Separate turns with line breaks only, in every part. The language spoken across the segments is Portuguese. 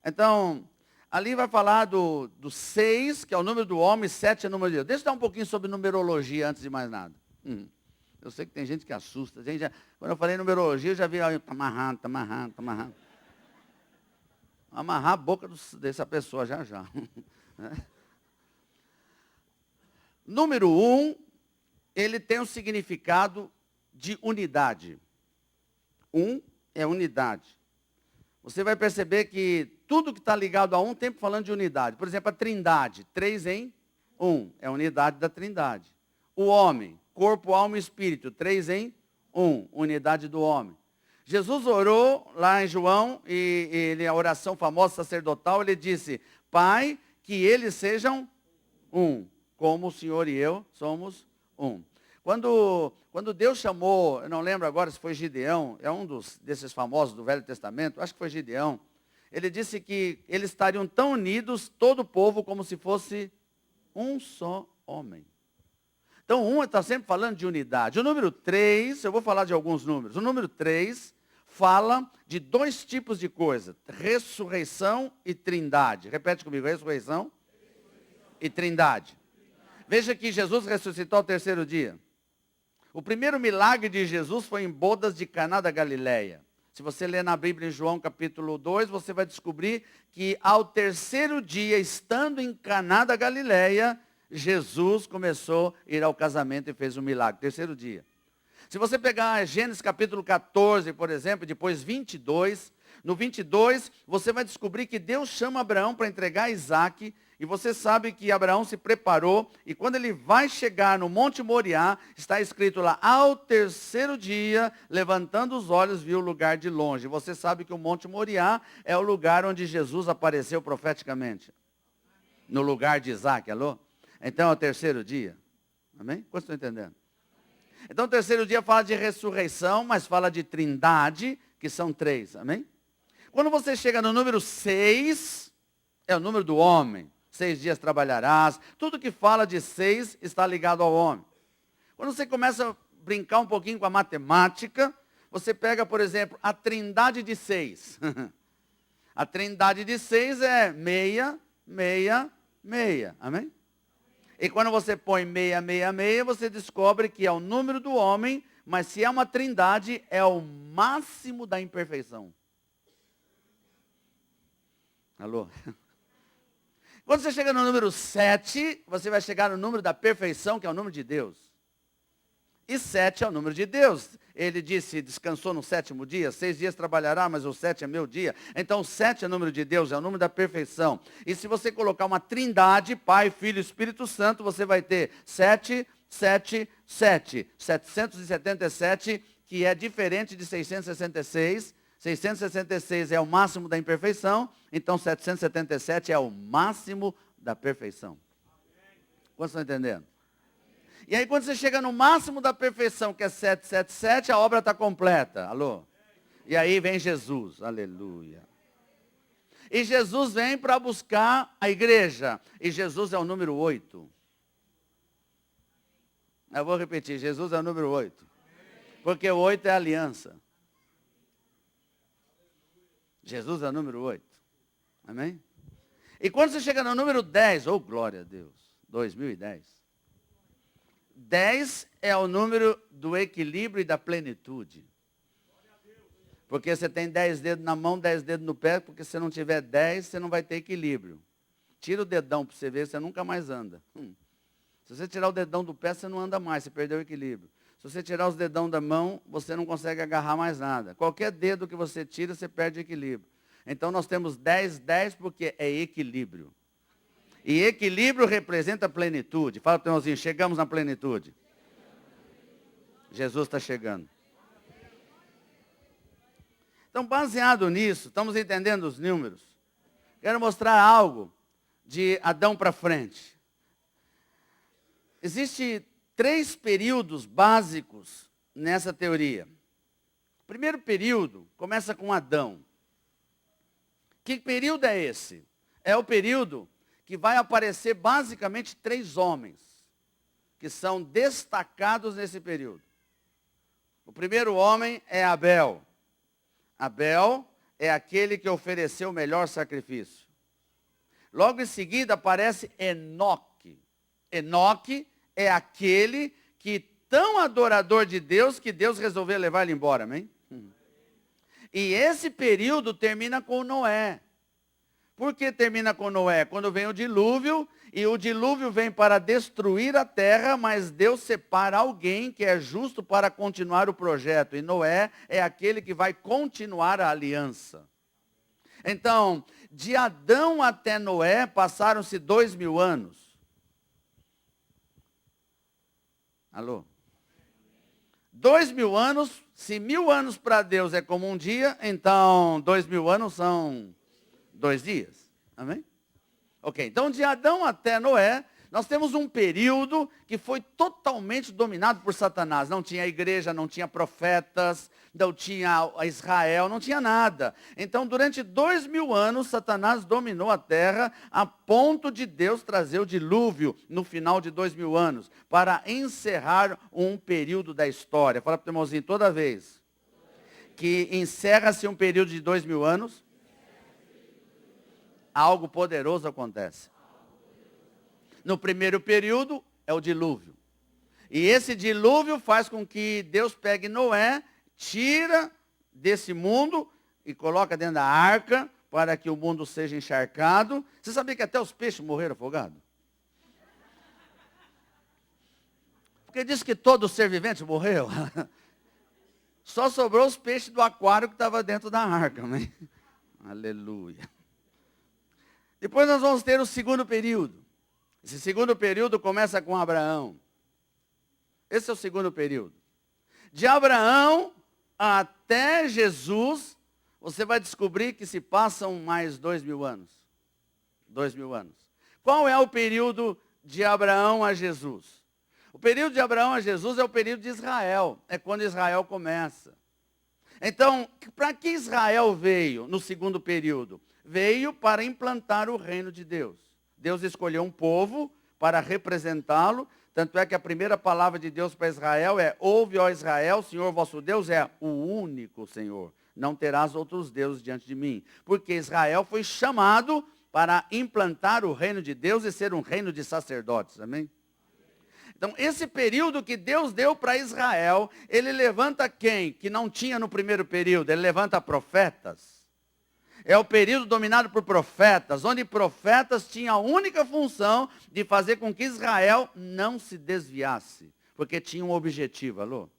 Então, ali vai falar do 6, que é o número do homem, 7 é o número de Deus. Deixa eu dar um pouquinho sobre numerologia antes de mais nada. Eu sei que tem gente que assusta. Quando eu falei numerologia, eu já vi, está amarrando, está amarrando, está amarrando. Amarrar a boca dessa pessoa já. Número 1, ele tem um significado de unidade. 1 é unidade. Você vai perceber que tudo que está ligado a um, tempo falando de unidade. Por exemplo, a trindade, 3 em 1, é a unidade da trindade. O homem, corpo, alma e espírito, 3 em 1, unidade do homem. Jesus orou lá em João, e a oração famosa sacerdotal, ele disse, Pai, que eles sejam um, como o Senhor e eu somos um. Quando Deus chamou, eu não lembro agora se foi Gideão, é um desses famosos do Velho Testamento, acho que foi Gideão, ele disse que eles estariam tão unidos, todo o povo, como se fosse um só homem. Então, está sempre falando de unidade. O número 3, eu vou falar de alguns números. O número 3 fala de 2 tipos de coisa, ressurreição e trindade. Repete comigo, ressurreição e trindade. Veja que Jesus ressuscitou ao 3º dia. O primeiro milagre de Jesus foi em bodas de Caná da Galileia. Se você ler na Bíblia em João capítulo 2, você vai descobrir que ao 3º dia, estando em Caná da Galileia, Jesus começou a ir ao casamento e fez um milagre. 3º dia. Se você pegar Gênesis capítulo 14, por exemplo, depois 22, no 22, você vai descobrir que Deus chama Abraão para entregar Isaac, e você sabe que Abraão se preparou, e quando ele vai chegar no Monte Moriá, está escrito lá, ao 3º dia, levantando os olhos, viu o lugar de longe. Você sabe que o Monte Moriá é o lugar onde Jesus apareceu profeticamente. No lugar de Isaac, alô? Então é o 3º dia. Amém? Quantos estão entendendo? Então o 3º dia fala de ressurreição, mas fala de trindade, que são 3. Amém? Quando você chega no número 6, é o número do homem. 6 dias trabalharás. Tudo que fala de 6 está ligado ao homem. Quando você começa a brincar um pouquinho com a matemática, você pega, por exemplo, a trindade de 6. A trindade de 6 é 6, 6, 6. Amém? E quando você põe 666, você descobre que é o número do homem, mas se é uma trindade, é o máximo da imperfeição. Alô? Quando você chega no número 7, você vai chegar no número da perfeição, que é o número de Deus. E 7 é o número de Deus. Ele disse, descansou no 7º dia, 6 dias trabalhará, mas o 7 é meu dia. Então, 7 é o número de Deus, é o número da perfeição. E se você colocar uma trindade, Pai, Filho e Espírito Santo, você vai ter 7, 7, 7. 777, que é diferente de 666. 666 é o máximo da imperfeição, então 777 é o máximo da perfeição. Quantos estão entendendo? E aí quando você chega no máximo da perfeição, que é 777, a obra está completa. Alô? E aí vem Jesus, aleluia. E Jesus vem para buscar a igreja. E Jesus é o número 8. Eu vou repetir, Jesus é o número 8. Porque o 8 é a aliança. Jesus é o número 8. Amém? E quando você chega no número 10, oh glória a Deus, 2010. 10 é o número do equilíbrio e da plenitude. Porque você tem 10 dedos na mão, 10 dedos no pé, porque se não tiver 10, você não vai ter equilíbrio. Tira o dedão para você ver, você nunca mais anda. Se você tirar o dedão do pé, você não anda mais, você perdeu o equilíbrio. Se você tirar os dedão da mão, você não consegue agarrar mais nada. Qualquer dedo que você tira, você perde o equilíbrio. Então nós temos 10, 10 porque é equilíbrio. E equilíbrio representa plenitude. Fala para o irmãozinho, chegamos na plenitude. Jesus está chegando. Então, baseado nisso, estamos entendendo os números. Quero mostrar algo de Adão para frente. Existem 3 períodos básicos nessa teoria. O primeiro período começa com Adão. Que período é esse? É o período que vai aparecer basicamente 3 homens, que são destacados nesse período. O primeiro homem é Abel. Abel é aquele que ofereceu o melhor sacrifício. Logo em seguida aparece Enoque. Enoque é aquele que tão adorador de Deus que Deus resolveu levar ele embora, amém? E esse período termina com Noé. Por que termina com Noé? Quando vem o dilúvio, e o dilúvio vem para destruir a terra, mas Deus separa alguém que é justo para continuar o projeto. E Noé é aquele que vai continuar a aliança. Então, de Adão até Noé, passaram-se 2000 anos. Alô? 2000 anos, se 1000 anos para Deus é como um dia, então 2000 anos são 2 dias. Amém? Ok, então de Adão até Noé, nós temos um período que foi totalmente dominado por Satanás. Não tinha igreja, não tinha profetas, não tinha Israel, não tinha nada. Então durante 2000 anos, Satanás dominou a terra a ponto de Deus trazer o dilúvio no final de 2000 anos, para encerrar um período da história. Fala para o irmãozinho, toda vez que encerra-se um período de 2000 anos, algo poderoso acontece. No primeiro período é o dilúvio. E esse dilúvio faz com que Deus pegue Noé, tira desse mundo e coloca dentro da arca para que o mundo seja encharcado. Você sabia que até os peixes morreram afogados? Porque diz que todo ser vivente morreu. Só sobrou os peixes do aquário que estavam dentro da arca. Amém? Aleluia. Depois nós vamos ter o segundo período. Esse segundo período começa com Abraão. Esse é o segundo período. De Abraão até Jesus, você vai descobrir que se passam mais 2000 anos. 2000 anos. Qual é o período de Abraão a Jesus? O período de Abraão a Jesus é o período de Israel. É quando Israel começa. Então, para que Israel veio no segundo período? Veio para implantar o reino de Deus. Deus escolheu um povo para representá-lo. Tanto é que a primeira palavra de Deus para Israel é: ouve, ó Israel, o Senhor vosso Deus é o único Senhor. Não terás outros deuses diante de mim. Porque Israel foi chamado para implantar o reino de Deus e ser um reino de sacerdotes. Amém? Então, esse período que Deus deu para Israel, ele levanta quem? Que não tinha no primeiro período. Ele levanta profetas. É o período dominado por profetas, onde profetas tinham a única função de fazer com que Israel não se desviasse. Porque tinha um objetivo, alô?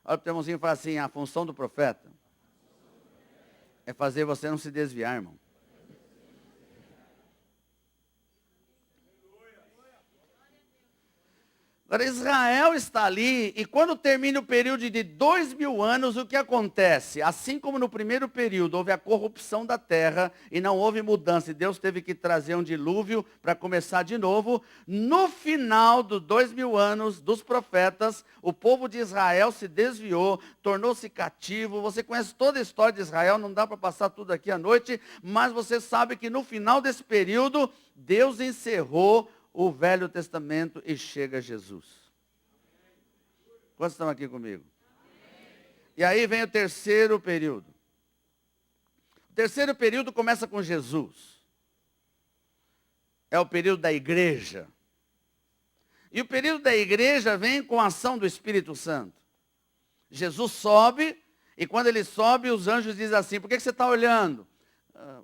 Olha para o irmãozinho e fala assim: a função do profeta é fazer você não se desviar, irmão. Agora, Israel está ali, e quando termina o período de 2000 anos, o que acontece? Assim como no primeiro período houve a corrupção da terra, e não houve mudança, e Deus teve que trazer um dilúvio para começar de novo, no final dos 2000 anos dos profetas, o povo de Israel se desviou, tornou-se cativo. Você conhece toda a história de Israel, não dá para passar tudo aqui à noite, mas você sabe que no final desse período, Deus encerrou o Velho Testamento e chega Jesus. Quantos estão aqui comigo? E aí vem o terceiro período. O terceiro período começa com Jesus. É o período da igreja. E o período da igreja vem com a ação do Espírito Santo. Jesus sobe, e quando ele sobe, os anjos dizem assim: por que você está olhando?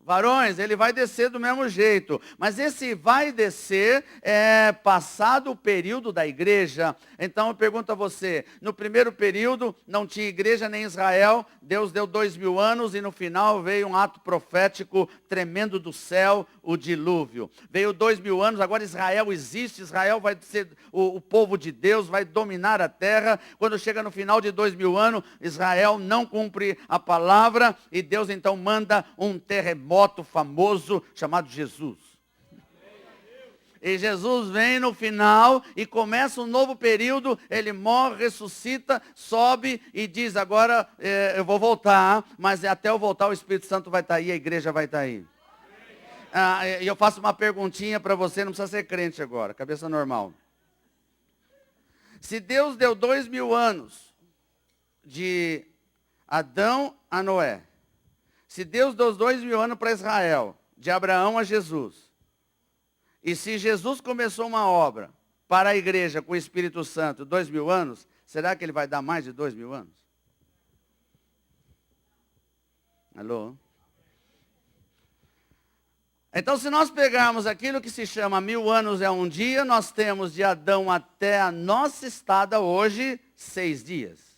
Varões, ele vai descer do mesmo jeito. Mas esse vai descer é passado o período da igreja. Então eu pergunto a você: no primeiro período não tinha igreja nem Israel. Deus deu 2000 anos e no final veio um ato profético tremendo do céu, o dilúvio. Veio 2000 anos, agora Israel existe. Israel vai ser o povo de Deus, vai dominar a terra. Quando chega no final de 2000 anos, Israel não cumpre a palavra e Deus então manda um terremoto famoso chamado Jesus. E Jesus vem no final e começa um novo período. Ele morre, ressuscita, sobe e diz: agora eu vou voltar, mas até eu voltar o Espírito Santo vai estar aí, a igreja vai estar aí. E eu faço uma perguntinha para você, não precisa ser crente agora, cabeça normal. Se Deus deu 2000 anos de Adão a Noé, Se Deus deu 2000 anos para Israel, de Abraão a Jesus, e se Jesus começou uma obra para a igreja com o Espírito Santo 2000 anos, será que ele vai dar mais de 2000 anos? Alô? Então, se nós pegarmos aquilo que se chama 1000 anos é um dia, nós temos de Adão até a nossa estada hoje, 6 dias.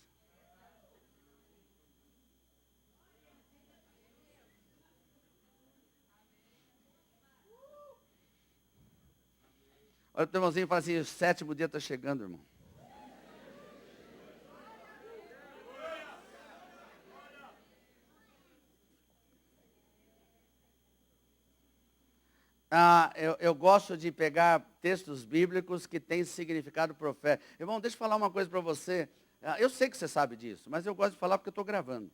Olha o teu irmãozinho e fala assim, o 7º dia está chegando, irmão. Eu gosto de pegar textos bíblicos que têm significado profético. Irmão, deixa eu falar uma coisa para você. Eu sei que você sabe disso, mas eu gosto de falar porque eu estou gravando.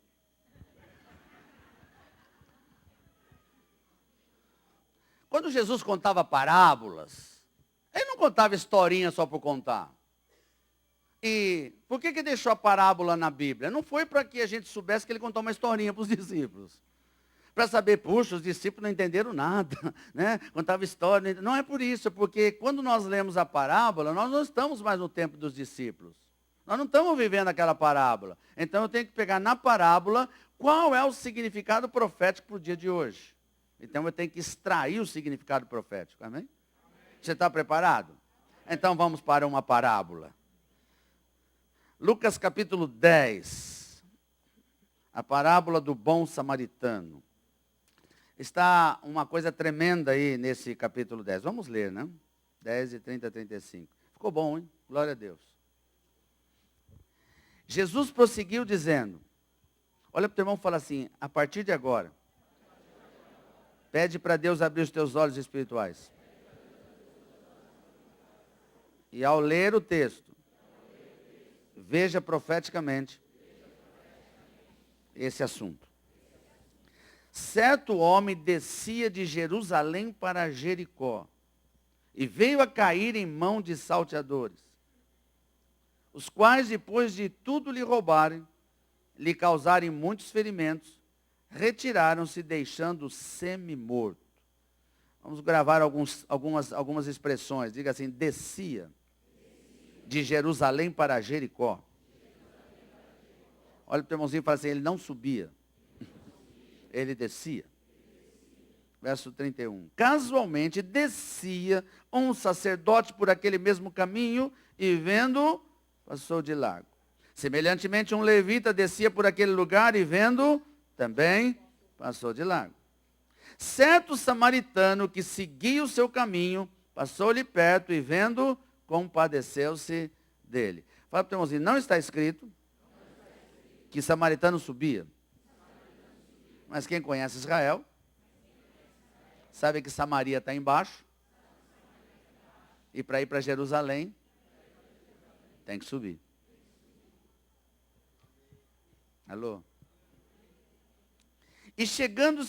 Quando Jesus contava parábolas, ele não contava historinha só por contar. E por que deixou a parábola na Bíblia? Não foi para que a gente soubesse que ele contou uma historinha para os discípulos. Para saber, puxa, os discípulos não entenderam nada, né? Contava história. Não é por isso, porque quando nós lemos a parábola, nós não estamos mais no tempo dos discípulos. Nós não estamos vivendo aquela parábola. Então eu tenho que pegar na parábola qual é o significado profético para o dia de hoje. Então eu tenho que extrair o significado profético, amém? Você está preparado? Então vamos para uma parábola. Lucas capítulo 10. A parábola do bom samaritano. Está uma coisa tremenda aí nesse capítulo 10. Vamos ler, né? 10 e 30 a 35. Ficou bom, hein? Glória a Deus. Jesus prosseguiu dizendo, olha para o teu irmão e fala assim, a partir de agora, pede para Deus abrir os teus olhos espirituais. E ao ler o texto, veja profeticamente esse assunto. Certo homem descia de Jerusalém para Jericó e veio a cair em mão de salteadores, os quais, depois de tudo lhe roubarem, lhe causarem muitos ferimentos, retiraram-se, deixando-o semi-morto. Vamos gravar algumas expressões. Diga assim, descia de Jerusalém para Jericó. Olha para o teu irmãozinho e fala assim, ele não subia. Ele descia. Verso 31. Casualmente descia um sacerdote por aquele mesmo caminho e vendo, passou de largo. Semelhantemente um levita descia por aquele lugar e vendo, também passou de largo. Certo samaritano que seguia o seu caminho, passou-lhe perto e vendo, compadeceu-se dele. Fala para o teu irmãozinho, não está escrito que samaritano subia. Mas quem conhece Israel, sabe que Samaria está embaixo. E para ir para Jerusalém, tem que subir. Alô? E chegando